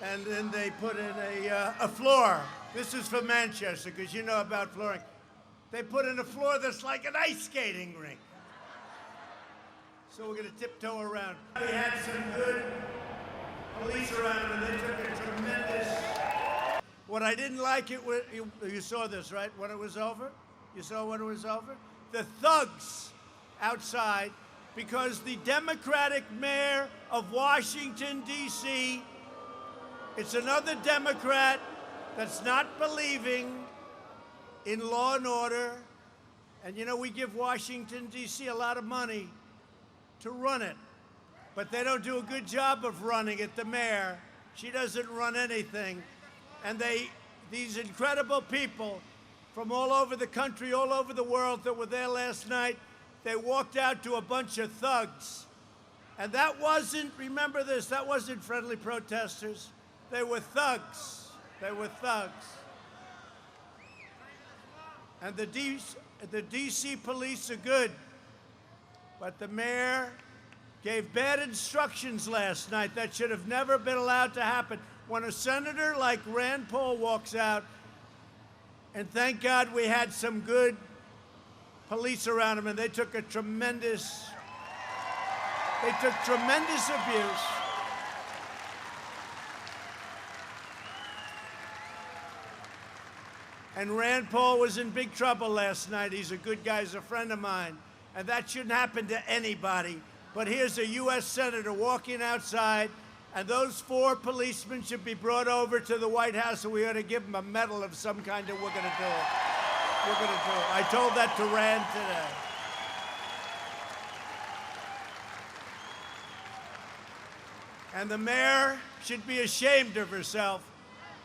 and then they put in a floor. This is for Manchester, because you know about flooring. They put in a floor that's like an ice skating rink. So we're going to tiptoe around. We had some good police around, and they took a tremendous... What I didn't like, you saw this, right, when it was over? You saw when it was over? The thugs outside, because the Democratic mayor of Washington, D.C., it's another Democrat that's not believing in law and order. And you know, we give Washington, D.C. a lot of money to run it, but they don't do a good job of running it. The mayor, she doesn't run anything. And these incredible people from all over the country, all over the world that were there last night, they walked out to a bunch of thugs. And that wasn't, remember this, that wasn't friendly protesters. They were thugs. They were thugs. And the DC police are good. But the mayor gave bad instructions last night. That should have never been allowed to happen. When a senator like Rand Paul walks out, and thank God we had some good police around him, and they took tremendous abuse. And Rand Paul was in big trouble last night. He's a good guy, he's a friend of mine. And that shouldn't happen to anybody. But here's a U.S. senator walking outside, and those 4 policemen should be brought over to the White House, and we ought to give them a medal of some kind, and we're going to do it. We're going to do it. I told that to Rand today. And the mayor should be ashamed of herself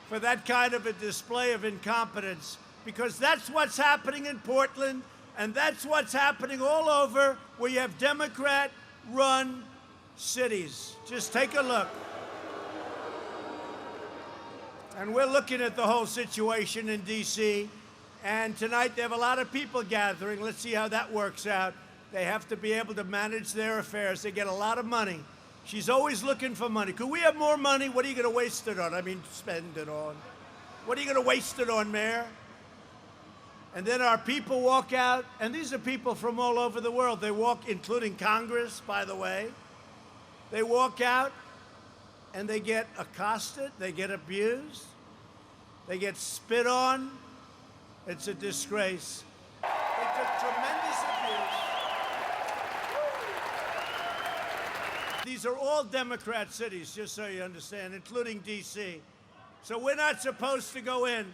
for that kind of a display of incompetence, because that's what's happening in Portland, and that's what's happening all over where you have Democrat-run cities. Just take a look. And we're looking at the whole situation in D.C., and tonight they have a lot of people gathering. Let's see how that works out. They have to be able to manage their affairs. They get a lot of money. She's always looking for money. Could we have more money? What are you going to waste it on? I mean, spend it on. What are you going to waste it on, Mayor? And then our people walk out, and these are people from all over the world. They walk, including Congress, by the way. They walk out, and they get accosted, they get abused, they get spit on. It's a disgrace. They took tremendous abuse. These are all Democrat cities, just so you understand, including D.C. So we're not supposed to go in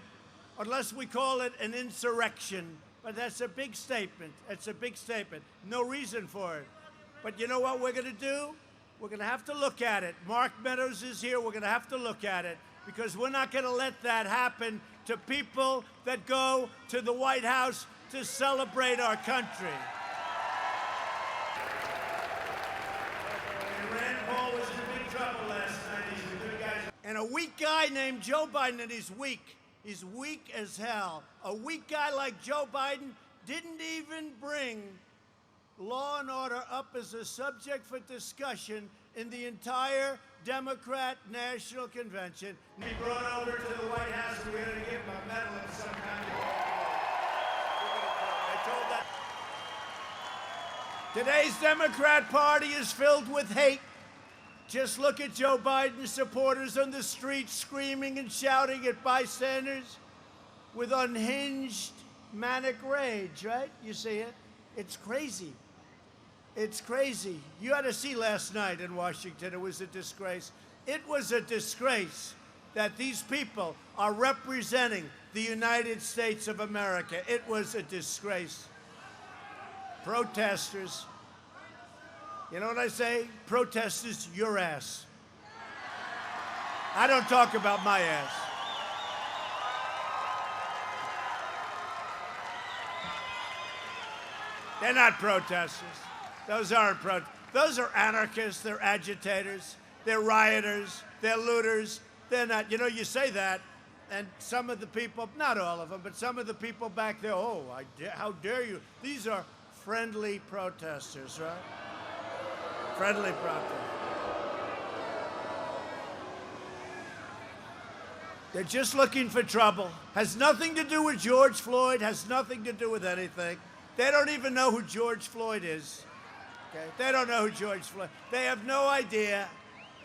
unless we call it an insurrection. But that's a big statement. It's a big statement. No reason for it. But you know what we're going to do? We're going to have to look at it. Mark Meadows is here. We're going to have to look at it, because we're not going to let that happen to people that go to the White House to celebrate our country. And Rand Paul was in big trouble last night. He's a good guy. And a weak guy named Joe Biden, and he's weak. He's weak as hell. A weak guy like Joe Biden didn't even bring law and order up as a subject for discussion in the entire Democrat National Convention. Be brought over to the White House, and we're going to give him a medal of some kind. I told that. Today's Democrat Party is filled with hate. Just look at Joe Biden's supporters on the streets screaming and shouting at bystanders with unhinged, manic rage, right? You see it? It's crazy. It's crazy. You had to see last night in Washington. It was a disgrace. It was a disgrace that these people are representing the United States of America. It was a disgrace. Protesters. You know what I say? Protesters, your ass. I don't talk about my ass. They're not protesters. Those aren't those are anarchists, they're agitators, they're rioters, they're looters. They're not, you know, you say that, and some of the people, not all of them, but some of the people back there, oh, how dare you? These are friendly protesters, right? Friendly protesters. They're just looking for trouble. Has nothing to do with George Floyd, has nothing to do with anything. They don't even know who George Floyd is. Okay? They don't know who George Floyd. They have no idea.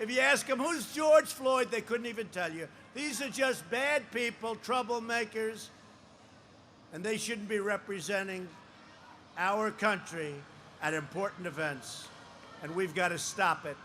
If you ask them, who's George Floyd, they couldn't even tell you. These are just bad people, troublemakers, and they shouldn't be representing our country at important events. And we've got to stop it.